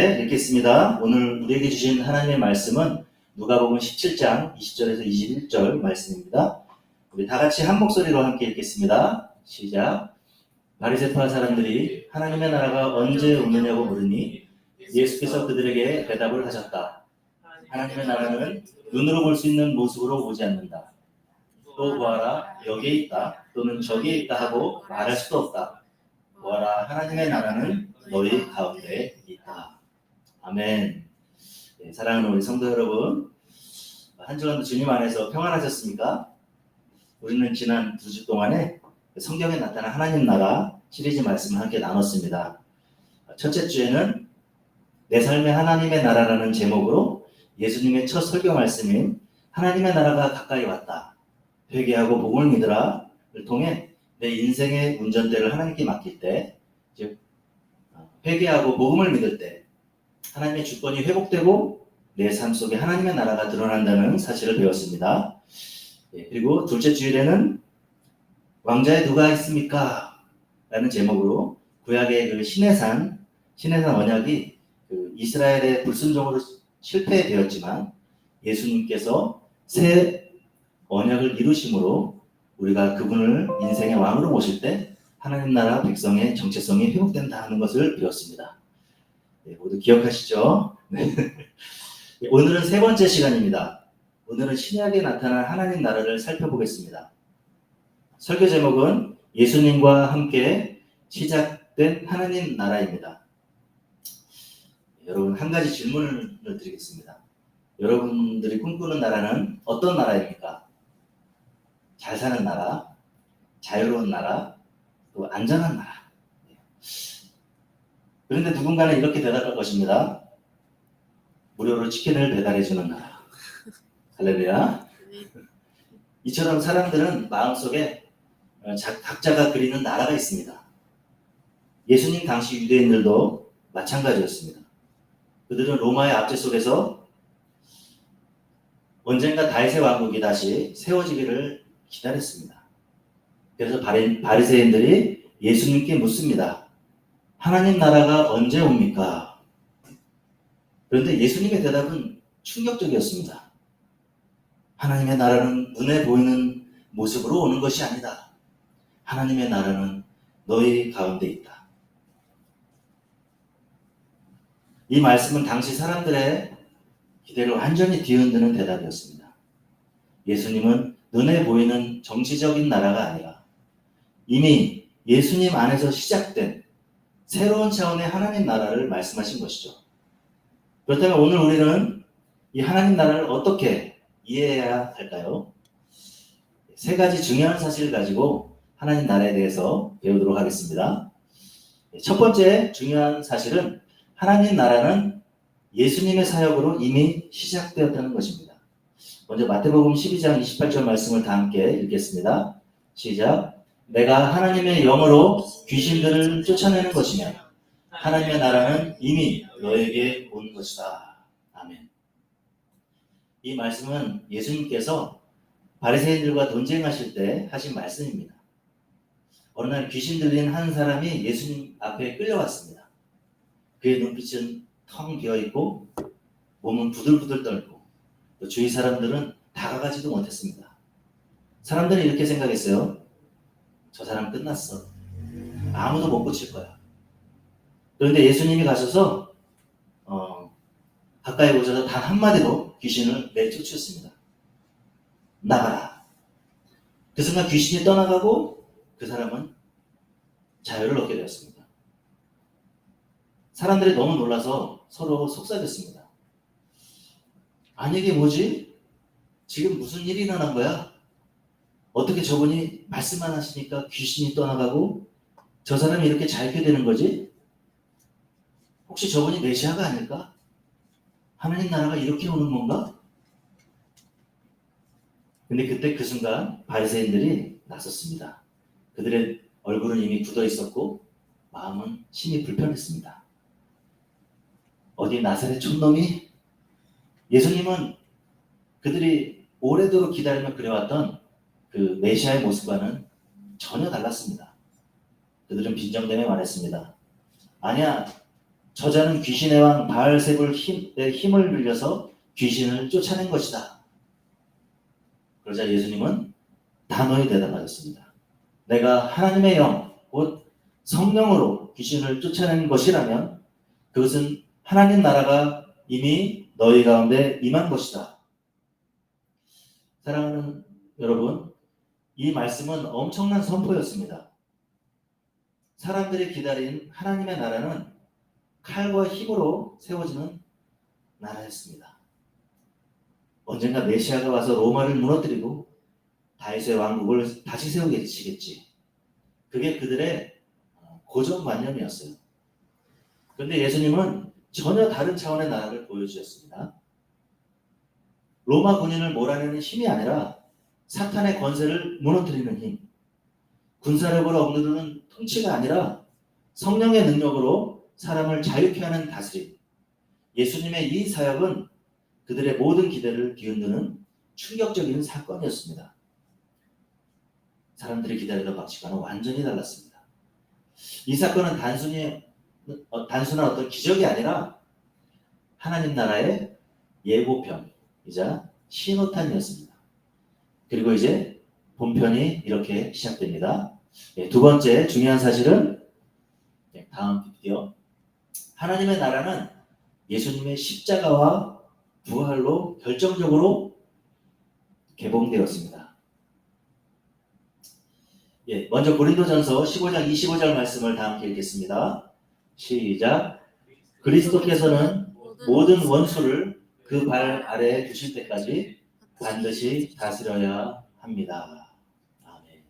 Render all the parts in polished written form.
읽겠습니다. 오늘 우리에게 주신 하나님의 말씀은 누가복음 17장 20절에서 21절 말씀입니다. 우리 다 같이 한 목소리로 함께 읽겠습니다. 시작. 바리새파 사람들이 하나님의 나라가 언제 오느냐고 물으니 예수께서 그들에게 대답을 하셨다. 하나님의 나라는 눈으로 볼 수 있는 모습으로 오지 않는다. 또 보아라 여기에 있다 또는 저기에 있다 하고 말할 수도 없다. 보아라 하나님의 나라는 너희 가운데 있다. 아멘. 네, 사랑하는 우리 성도 여러분, 한 주간도 주님 안에서 평안하셨습니까? 우리는 지난 2주 동안에 성경에 나타난 하나님 나라 시리즈 말씀을 함께 나눴습니다. 첫째 주에는 내 삶의 하나님의 나라라는 제목으로 예수님의 첫 설교 말씀인 하나님의 나라가 가까이 왔다. 회개하고 복음을 믿으라를 통해 내 인생의 운전대를 하나님께 맡길 때, 즉 회개하고 복음을 믿을 때 하나님의 주권이 회복되고 내 삶 속에 하나님의 나라가 드러난다는 사실을 배웠습니다. 그리고 둘째 주일에는 왕자에 누가 있습니까? 라는 제목으로 구약의 그 시내산 언약이 그 이스라엘의 불순종으로 실패되었지만 예수님께서 새 언약을 이루심으로 우리가 그분을 인생의 왕으로 모실 때 하나님 나라 백성의 정체성이 회복된다 하는 것을 배웠습니다. 네, 모두 기억하시죠? 네. 오늘은 세 번째 시간입니다. 오늘은 신약에 나타난 하나님 나라를 살펴보겠습니다. 설교 제목은 예수님과 함께 시작된 하나님 나라입니다. 여러분, 한 가지 질문을 드리겠습니다. 여러분들이 꿈꾸는 나라는 어떤 나라입니까? 잘 사는 나라, 자유로운 나라, 또 안전한 나라. 그런데 누군가는 이렇게 대답할 것입니다. 무료로 치킨을 배달해주는 나라. 할렐루야. 이처럼 사람들은 마음속에 각자가 그리는 나라가 있습니다. 예수님 당시 유대인들도 마찬가지였습니다. 그들은 로마의 압제 속에서 언젠가 다윗의 왕국이 다시 세워지기를 기다렸습니다. 그래서 바리새인들이 예수님께 묻습니다. 하나님 나라가 언제 옵니까? 그런데 예수님의 대답은 충격적이었습니다. 하나님의 나라는 눈에 보이는 모습으로 오는 것이 아니다. 하나님의 나라는 너희 가운데 있다. 이 말씀은 당시 사람들의 기대를 완전히 뒤흔드는 대답이었습니다. 예수님은 눈에 보이는 정치적인 나라가 아니라 이미 예수님 안에서 시작된 새로운 차원의 하나님 나라를 말씀하신 것이죠. 그렇다면 오늘 우리는 이 하나님 나라를 어떻게 이해해야 할까요? 세 가지 중요한 사실을 가지고 하나님 나라에 대해서 배우도록 하겠습니다. 첫 번째 중요한 사실은 하나님 나라는 예수님의 사역으로 이미 시작되었다는 것입니다. 먼저 마태복음 12장 28절 말씀을 다 함께 읽겠습니다. 시작. 내가 하나님의 영으로 귀신들을 쫓아내는 것이며 하나님의 나라는 이미 너에게 온 것이다. 아멘. 이 말씀은 예수님께서 바리새인들과 논쟁하실 때 하신 말씀입니다. 어느 날 귀신 들린 한 사람이 예수님 앞에 끌려왔습니다. 그의 눈빛은 텅 비어있고 몸은 부들부들 떨고 또 주위 사람들은 다가가지도 못했습니다. 사람들은 이렇게 생각했어요. 저 사람 끝났어. 아무도 못 고칠 거야. 그런데 예수님이 가셔서 가까이 오셔서 단 한마디로 귀신을 내쫓으셨습니다. 나가라. 그 순간 귀신이 떠나가고 그 사람은 자유를 얻게 되었습니다. 사람들이 너무 놀라서 서로 속삭였습니다. 아니 이게 뭐지? 지금 무슨 일이 일어난 거야? 어떻게 저분이 말씀만 하시니까 귀신이 떠나가고 저 사람이 이렇게 자유케 되는 거지? 혹시 저분이 메시아가 아닐까? 하나님 나라가 이렇게 오는 건가? 근데 그때 그 순간 바리새인들이 나섰습니다. 그들의 얼굴은 이미 굳어 있었고 마음은 심히 불편했습니다. 어디 나사렛 촌놈이? 예수님은 그들이 오래도록 기다리며 그려왔던 그 메시아의 모습과는 전혀 달랐습니다. 그들은 빈정대며 말했습니다. 아니야, 저자는 귀신의 왕 바알세불의 힘을 빌려서 귀신을 쫓아낸 것이다. 그러자 예수님은 단호히 대답하셨습니다. 내가 하나님의 영, 곧 성령으로 귀신을 쫓아낸 것이라면 그것은 하나님 나라가 이미 너희 가운데 임한 것이다. 사랑하는 여러분, 이 말씀은 엄청난 선포였습니다. 사람들이 기다린 하나님의 나라는 칼과 힘으로 세워지는 나라였습니다. 언젠가 메시아가 와서 로마를 무너뜨리고 다윗의 왕국을 다시 세우시겠지. 그게 그들의 고정관념이었어요. 그런데 예수님은 전혀 다른 차원의 나라를 보여주셨습니다. 로마 군인을 몰아내는 힘이 아니라 사탄의 권세를 무너뜨리는 힘, 군사력으로 억누르는 통치가 아니라 성령의 능력으로 사람을 자유케 하는 다스림. 예수님의 이 사역은 그들의 모든 기대를 뒤흔드는 충격적인 사건이었습니다. 사람들이 기다리던 가치관은 완전히 달랐습니다. 이 사건은 단순한 어떤 기적이 아니라 하나님 나라의 예고편이자 신호탄이었습니다. 그리고 이제 본편이 이렇게 시작됩니다. 두 번째 중요한 사실은 다음 비디오. 하나님의 나라는 예수님의 십자가와 부활로 결정적으로 개봉되었습니다. 먼저 고린도전서 15장 25절 말씀을 다 함께 읽겠습니다. 시작. 그리스도께서는 모든 원수를 그 발 아래에 두실 때까지 반드시 다스려야 합니다. 아멘.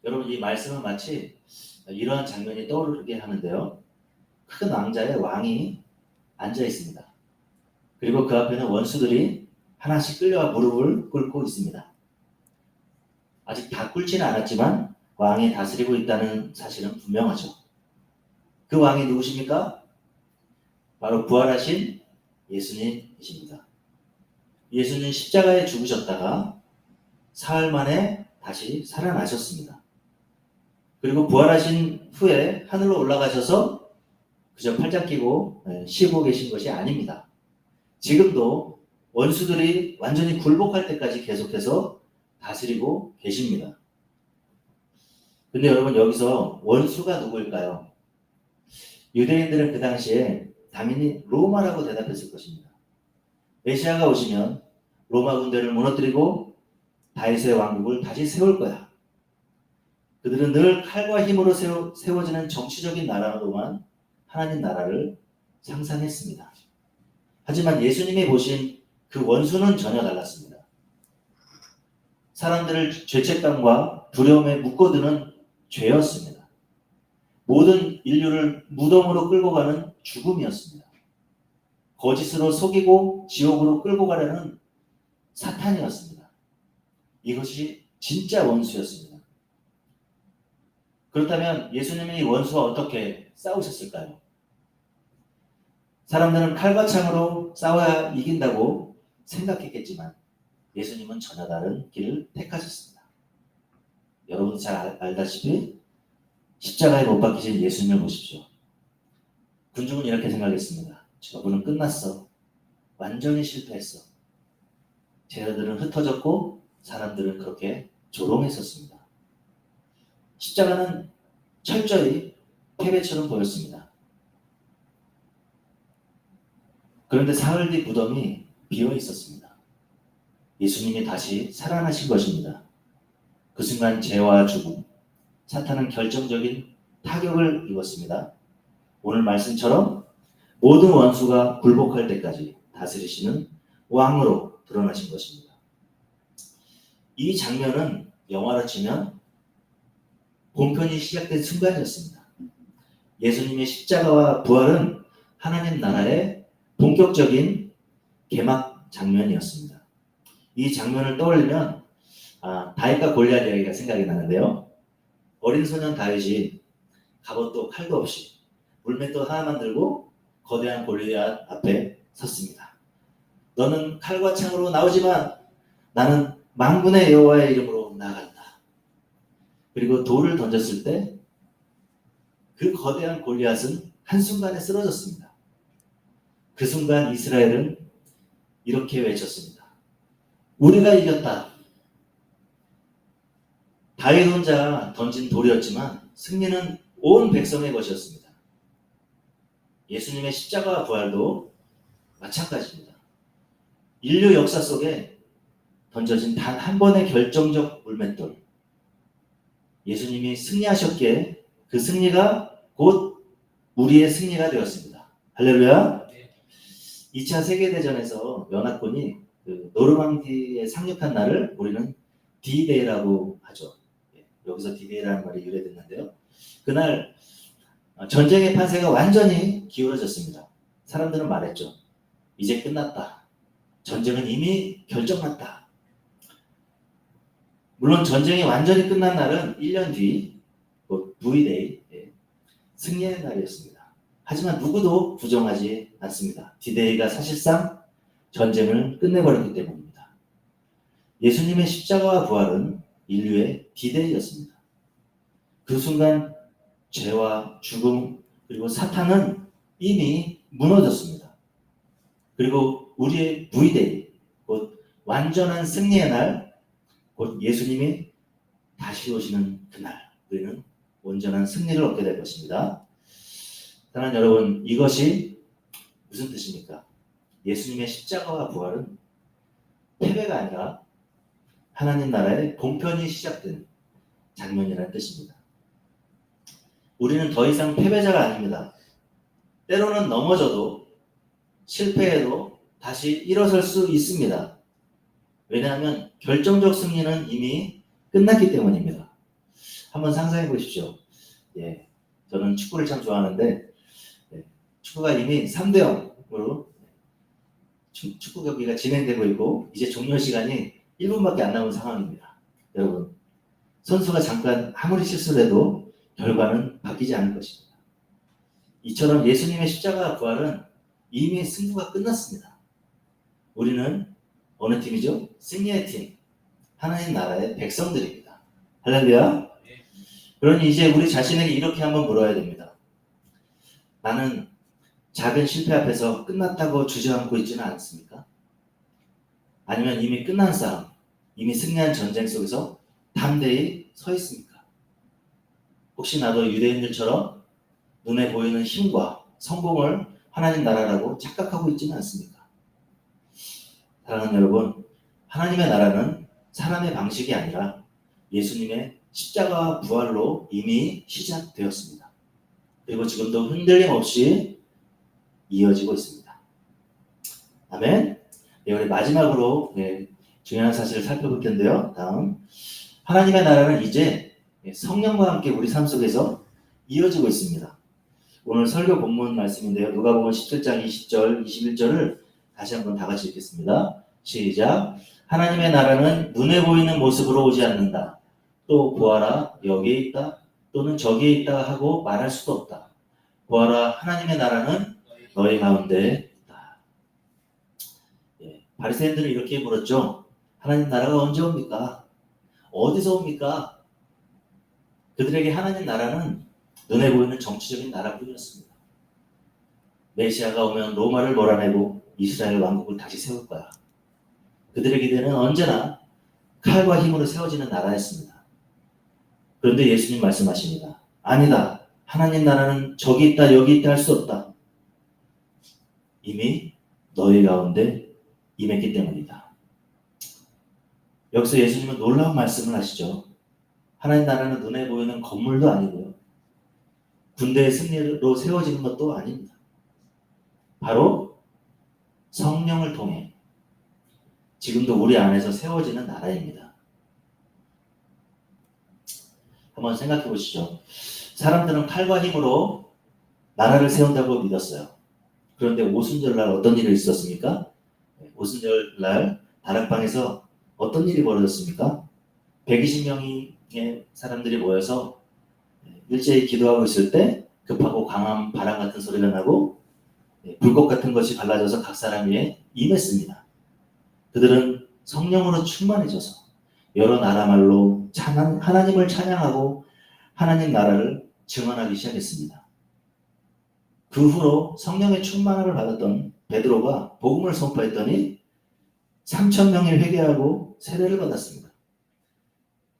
여러분, 이 말씀은 마치 이러한 장면이 떠오르게 하는데요. 큰 왕자의 왕이 앉아 있습니다. 그리고 그 앞에는 원수들이 하나씩 끌려와 무릎을 꿇고 있습니다. 아직 다 꿇지는 않았지만 왕이 다스리고 있다는 사실은 분명하죠. 그 왕이 누구십니까? 바로 부활하신 예수님이십니다. 예수님 십자가에 죽으셨다가 사흘 만에 다시 살아나셨습니다. 그리고 부활하신 후에 하늘로 올라가셔서 그저 팔짱 끼고 쉬고 계신 것이 아닙니다. 지금도 원수들이 완전히 굴복할 때까지 계속해서 다스리고 계십니다. 근데 여러분, 여기서 원수가 누구일까요? 유대인들은 그 당시에 당연히 로마라고 대답했을 것입니다. 메시아가 오시면 로마 군대를 무너뜨리고 다윗의 왕국을 다시 세울 거야. 그들은 늘 칼과 힘으로 세워지는 정치적인 나라로만 하나님 나라를 상상했습니다. 하지만 예수님이 보신 그 원수는 전혀 달랐습니다. 사람들을 죄책감과 두려움에 묶어두는 죄였습니다. 모든 인류를 무덤으로 끌고 가는 죽음이었습니다. 거짓으로 속이고 지옥으로 끌고 가려는 사탄이었습니다. 이것이 진짜 원수였습니다. 그렇다면 예수님이 이 원수와 어떻게 싸우셨을까요? 사람들은 칼과 창으로 싸워야 이긴다고 생각했겠지만 예수님은 전혀 다른 길을 택하셨습니다. 여러분 잘 알다시피 십자가에 못 박히신 예수님을 보십시오. 군중은 이렇게 생각했습니다. 저분은 끝났어. 완전히 실패했어. 제자들은 흩어졌고 사람들은 그렇게 조롱했었습니다. 십자가는 철저히 패배처럼 보였습니다. 그런데 사흘 뒤 무덤이 비어 있었습니다. 예수님이 다시 살아나신 것입니다. 그 순간 죄와 죽음, 사탄은 결정적인 타격을 입었습니다. 오늘 말씀처럼 모든 원수가 굴복할 때까지 다스리시는 왕으로 드러나신 것입니다. 이 장면은 영화로 치면 본편이 시작된 순간이었습니다. 예수님의 십자가와 부활은 하나님 나라의 본격적인 개막 장면이었습니다. 이 장면을 떠올리면 다윗과 골리앗 이야기가 생각이 나는데요. 어린 소년 다윗이 갑옷도 칼도 없이 물맷돌 하나만 들고 거대한 골리앗 앞에 섰습니다. 너는 칼과 창으로 나오지만 나는 만군의 여호와의 이름으로 나아간다. 그리고 돌을 던졌을 때 그 거대한 골리앗은 한순간에 쓰러졌습니다. 그 순간 이스라엘은 이렇게 외쳤습니다. 우리가 이겼다. 다윗 혼자 던진 돌이었지만 승리는 온 백성의 것이었습니다. 예수님의 십자가와 부활도 마찬가지입니다. 인류 역사 속에 던져진 단 한 번의 결정적 물맷돌. 예수님이 승리하셨기에 그 승리가 곧 우리의 승리가 되었습니다. 할렐루야. 2차 세계대전에서 연합군이 노르망디에 상륙한 날을 우리는 D-Day라고 하죠. 여기서 D-Day라는 말이 유래됐는데요. 그날 전쟁의 판세가 완전히 기울어졌습니다. 사람들은 말했죠. 이제 끝났다. 전쟁은 이미 결정났다. 물론 전쟁이 완전히 끝난 날은 1년 뒤 V-Day, 승리의 날이었습니다. 하지만 누구도 부정하지 않습니다. D-Day가 사실상 전쟁을 끝내버렸기 때문입니다. 예수님의 십자가와 부활은 인류의 D-Day였습니다. 그 순간 죄와 죽음 그리고 사탄은 이미 무너졌습니다. 그리고 우리의 V-Day, 곧 완전한 승리의 날, 곧 예수님이 다시 오시는 그날 우리는 온전한 승리를 얻게 될 것입니다. 사랑하는 여러분, 이것이 무슨 뜻입니까? 예수님의 십자가와 부활은 패배가 아니라 하나님 나라의 본편이 시작된 장면이라는 뜻입니다. 우리는 더 이상 패배자가 아닙니다. 때로는 넘어져도 실패해도 다시 일어설 수 있습니다. 왜냐하면 결정적 승리는 이미 끝났기 때문입니다. 한번 상상해 보십시오. 저는 축구를 참 좋아하는데 축구가 이미 3대0으로 축구 경기가 진행되고 있고 이제 종료 시간이 1분밖에 안 남은 상황입니다. 여러분, 선수가 잠깐 아무리 실수를 해도 결과는 바뀌지 않을 것입니다. 이처럼 예수님의 십자가 부활은 이미 승부가 끝났습니다. 우리는 어느 팀이죠? 승리의 팀, 하나님 나라의 백성들입니다. 할렐루야. 그러니 이제 우리 자신에게 이렇게 한번 물어야 됩니다. 나는 작은 실패 앞에서 끝났다고 주저앉고 있지는 않습니까? 아니면 이미 끝난 싸움, 이미 승리한 전쟁 속에서 담대히 서 있습니까? 혹시 나도 유대인들처럼 눈에 보이는 힘과 성공을 하나님 나라라고 착각하고 있지는 않습니까? 사랑하는 여러분, 하나님의 나라는 사람의 방식이 아니라 예수님의 십자가와 부활로 이미 시작되었습니다. 그리고 지금도 흔들림 없이 이어지고 있습니다. 아멘. 우리 마지막으로 중요한 사실을 살펴볼 텐데요. 다음, 하나님의 나라는 이제 성령과 함께 우리 삶 속에서 이어지고 있습니다. 오늘 설교 본문 말씀인데요. 누가복음 17장 20절, 21절을 다시 한번 다 같이 읽겠습니다. 시작. 하나님의 나라는 눈에 보이는 모습으로 오지 않는다. 또 보아라 여기에 있다 또는 저기에 있다 하고 말할 수도 없다. 보아라 하나님의 나라는 너희 가운데 있다. 바리새인들은 이렇게 물었죠. 하나님 나라가 언제 옵니까? 어디서 옵니까? 그들에게 하나님 나라는 눈에 보이는 정치적인 나라뿐이었습니다. 메시아가 오면 로마를 몰아내고 이스라엘 왕국을 다시 세울 거야. 그들의 기대는 언제나 칼과 힘으로 세워지는 나라였습니다. 그런데 예수님 말씀하십니다. 아니다. 하나님 나라는 저기 있다 여기 있다 할 수 없다. 이미 너희 가운데 임했기 때문이다. 여기서 예수님은 놀라운 말씀을 하시죠. 하나님 나라는 눈에 보이는 건물도 아니고요. 군대의 승리로 세워지는 것도 아닙니다. 바로 성령을 통해 지금도 우리 안에서 세워지는 나라입니다. 한번 생각해 보시죠. 사람들은 칼과 힘으로 나라를 세운다고 믿었어요. 그런데 오순절날 어떤 일이 있었습니까? 오순절날 다락방에서 어떤 일이 벌어졌습니까? 120명의 사람들이 모여서 일제히 기도하고 있을 때 급하고 강한 바람 같은 소리가 나고 불꽃 같은 것이 발라져서 각 사람 위에 임했습니다. 그들은 성령으로 충만해져서 여러 나라 말로 하나님을 찬양하고 하나님 나라를 증언하기 시작했습니다. 그 후로 성령의 충만함을 받았던 베드로가 복음을 선포했더니 3,000명이 회개하고 세례를 받았습니다.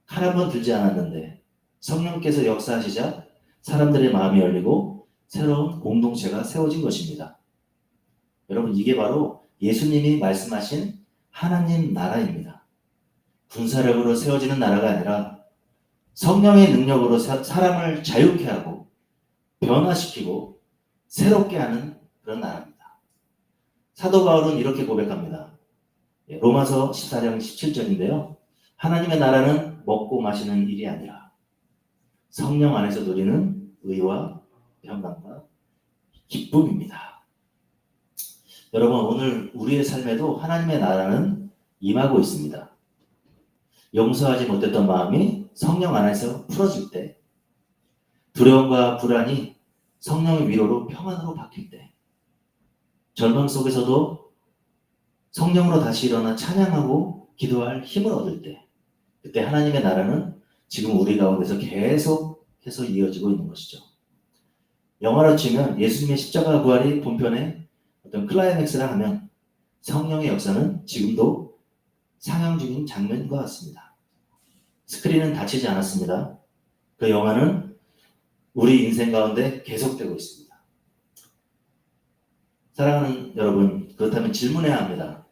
칼 한 번 들지 않았는데 성령께서 역사하시자 사람들의 마음이 열리고 새로운 공동체가 세워진 것입니다. 여러분, 이게 바로 예수님이 말씀하신 하나님 나라입니다. 군사력으로 세워지는 나라가 아니라 성령의 능력으로 사람을 자유케 하고 변화시키고 새롭게 하는 그런 나라입니다. 사도 바울은 이렇게 고백합니다. 로마서 14장 17절인데요. 하나님의 나라는 먹고 마시는 일이 아니라 성령 안에서 누리는 의와 평강과 기쁨입니다. 여러분, 오늘 우리의 삶에도 하나님의 나라는 임하고 있습니다. 용서하지 못했던 마음이 성령 안에서 풀어질 때, 두려움과 불안이 성령의 위로로 평안으로 바뀔 때, 절망 속에서도 성령으로 다시 일어나 찬양하고 기도할 힘을 얻을 때, 그때 하나님의 나라는 지금 우리 가운데서 계속해서 이어지고 있는 것이죠. 영화로 치면 예수님의 십자가 부활이 본편의 어떤 클라이맥스라 하면 성령의 역사는 지금도 상영 중인 장면과 같습니다. 스크린은 닫히지 않았습니다. 그 영화는 우리 인생 가운데 계속되고 있습니다. 사랑하는 여러분, 그렇다면 질문해야 합니다.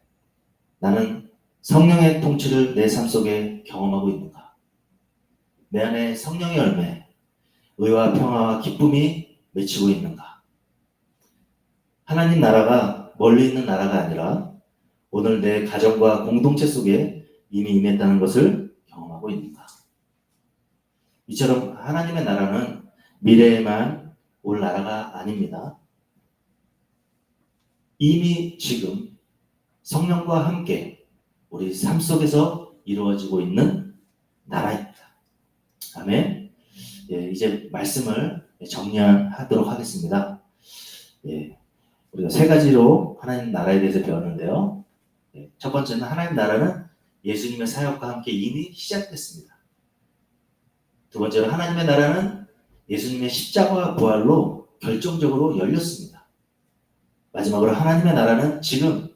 나는 성령의 통치를 내 삶 속에 경험하고 있는가? 내 안에 성령의 열매, 의와 평화와 기쁨이 맺히고 있는가? 하나님 나라가 멀리 있는 나라가 아니라 오늘 내 가정과 공동체 속에 이미 임했다는 것을 경험하고 있는가? 이처럼 하나님의 나라는 미래에만 올 나라가 아닙니다. 이미 지금 성령과 함께 우리 삶 속에서 이루어지고 있는 나라입니다. 아멘. 이제 말씀을 정리하도록 하겠습니다. 우리가 세 가지로 하나님 나라에 대해서 배웠는데요. 첫 번째는 하나님 나라는 예수님의 사역과 함께 이미 시작됐습니다. 두 번째로 하나님의 나라는 예수님의 십자가와 부활로 결정적으로 열렸습니다. 마지막으로 하나님의 나라는 지금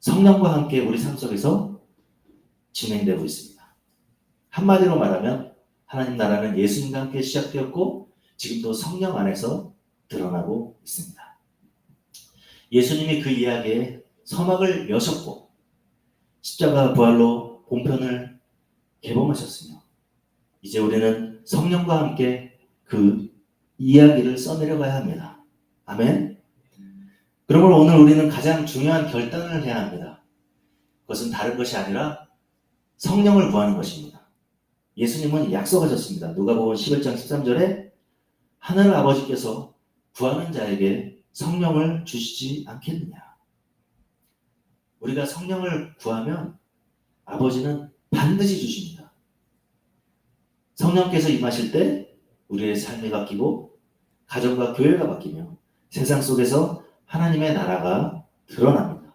성령과 함께 우리 삶 속에서 진행되고 있습니다. 한마디로 말하면 하나님 나라는 예수님과 함께 시작되었고 지금도 성령 안에서 드러나고 있습니다. 예수님이 그 이야기에 서막을 여셨고 십자가 부활로 본편을 개봉하셨으며 이제 우리는 성령과 함께 그 이야기를 써내려가야 합니다. 아멘. 그러므로 오늘 우리는 가장 중요한 결단을 해야 합니다. 그것은 다른 것이 아니라 성령을 구하는 것입니다. 예수님은 약속하셨습니다. 누가복음 11장 13절에 하늘 아버지께서 구하는 자에게 성령을 주시지 않겠느냐. 우리가 성령을 구하면 아버지는 반드시 주십니다. 성령께서 임하실 때 우리의 삶이 바뀌고 가정과 교회가 바뀌며 세상 속에서 하나님의 나라가 드러납니다.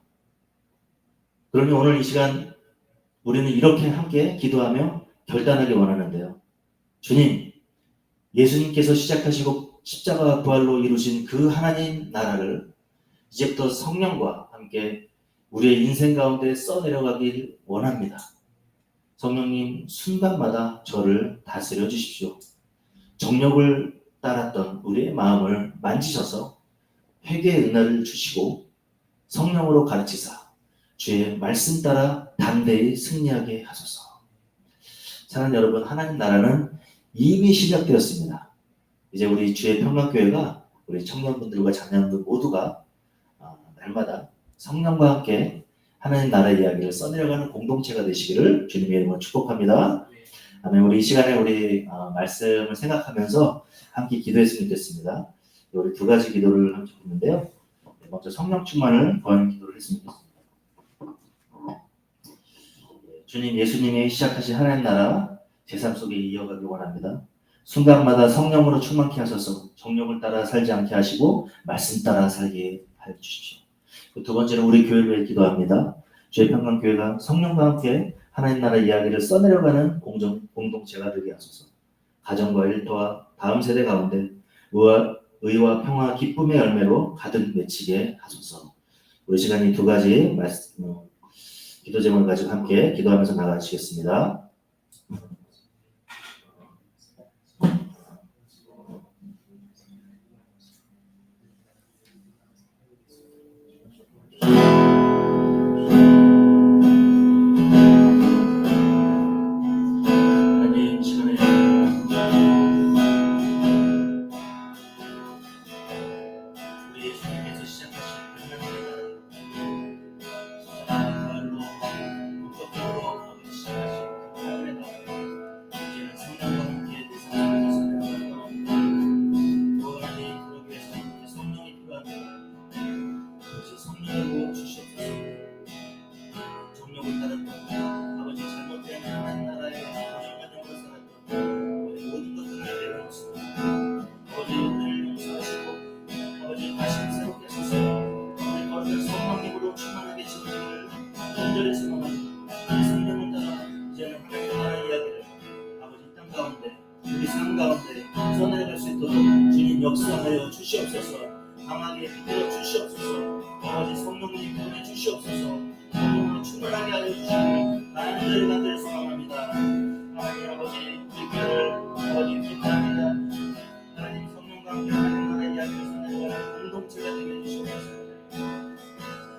그러니 오늘 이 시간 우리는 이렇게 함께 기도하며 결단하기 원하는데요. 주님, 예수님께서 시작하시고 십자가 부활로 이루신 그 하나님 나라를 이제부터 성령과 함께 우리의 인생 가운데 써내려가길 원합니다. 성령님, 순간마다 저를 다스려 주십시오. 정욕을 따랐던 우리의 마음을 만지셔서 회개의 은혜를 주시고 성령으로 가르치사 주의 말씀 따라 담대히 승리하게 하소서. 사랑하는 여러분, 하나님 나라는 이미 시작되었습니다. 이제 우리 주의 평강교회가 우리 청년분들과 자녀분들 모두가 날마다 성령과 함께 하나님 나라 이야기를 써내려가는 공동체가 되시기를 주님의 이름으로 축복합니다. 아멘. 우리 이 시간에 우리 말씀을 생각하면서 함께 기도했으면 좋겠습니다. 우리 두 가지 기도를 함께 했는데요. 먼저 성령 충만을 구하는 기도를 했으면 좋겠습니다. 주님, 예수님이 시작하신 하나님 나라 제 삶 속에 이어가길 원합니다. 순간마다 성령으로 충만케 하셔서 정욕을 따라 살지 않게 하시고 말씀 따라 살게 하여 주십시오. 두 번째는 우리 교회를 위해 기도합니다. 주의 평강교회가 성령과 함께 하나님 나라 이야기를 써내려가는 공동체가 되게 하소서. 가정과 일터와 다음 세대 가운데 의와 평화, 기쁨의 열매로 가득 맺히게 하소서. 우리 시간이 두 가지 기도 제목을 가지고 함께 기도하면서 나가시겠습니다. 하나님, 시간에 우리 예수님께서 시작하신 하나님의 나라를 본격적으로 시작하신 하나님의 나라, 이제는 성령과 함께 대상에서 내려가서 하나님, 그러기 위해서 성령이 필요합니다. 그것이 성령을 부어 주시옵소서. 정욕을 따랐던 아버지 잘못된 하나님 나라의 고정관념으로 살았던 우리 모든 것들을 내려놓습니다. 아버지 은혜를 용서하시고 아버지 다시 새롭게 서서 우리 거룩한 성령님으로 충만하게 지키기를 간절히 소망합니다. 성령을 따라 이제는 하나님의 나라 이야기를 아버지 땅 가운데 우리 삶 가운데 써내려갈 수 있도록 주님 역사하여 주시옵소서. 강하게 이끌어 주시옵소서. 아버지 성령님 보내 주시옵소서. 성령으로 충만하게 하여 주시기를 간절히 소망합니다. 하나님 아버지 우리 교회를 아버지 부탁합니다. 하나님 성령과 함께 하나님 나라 이야기를 써내려가는 공동체가 되게 해주시옵소서.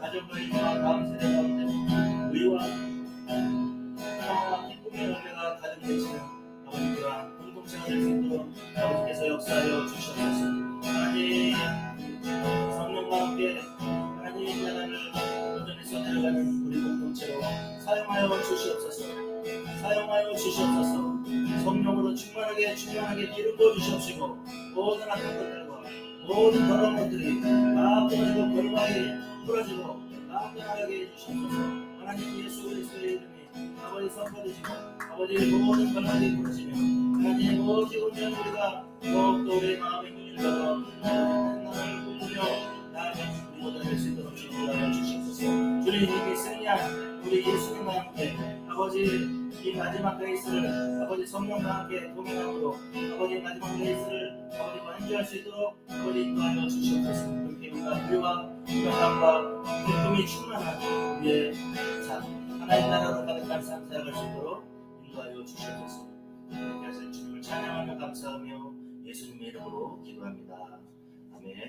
가정과 일과 다음 세대 가운데 의와 평화와 기쁨의 열매가 가득 맺히는 아버지 그러한 공동체가 될 수 있도록 아버지께서 역사하여 주시옵소서. 하나님 성령과 함께 하나님의 나라를 온전히 써내려가는 우리 공동체로 사용하여 주시옵소서. 사용하여 주시옵소서. 성령으로 충만하게 기름 부어 주시옵시고 모든 악한 것들과 모든 더러운 것들이 다 부러지고 결과에 부러지고 다 떠나가게 해주시옵소서. 하나님 예수 그리스도의 이름이 아버지 선포되시고 아버지 모든 결과들이 부러지며 하나님 오직 온전히 우리가 더욱더 우리의 마음의 힘을 받아 하나님 나라를 꿈꾸며 나아가는 우리보다 될 수 있도록 주님을 주시옵소서. 주님 이미 승리한 우리 예수님과 함께 아버지 이 마지막 레이스를 아버지 성령과 함께 동행함으로 아버지 마지막 레이스를 아버지 완주할 수 있도록 아버지 인도하여 주시옵소서. 그렇게 우리가 의와 평안과 기쁨이 충만한 우리의 삶 하나님 나라로 가득한 삶 살아갈 수 있도록 인도하여 주시옵소서. 그렇게 하실 주님을 찬양하며 감사하며 예수님의 이름으로 기도합니다. 아멘.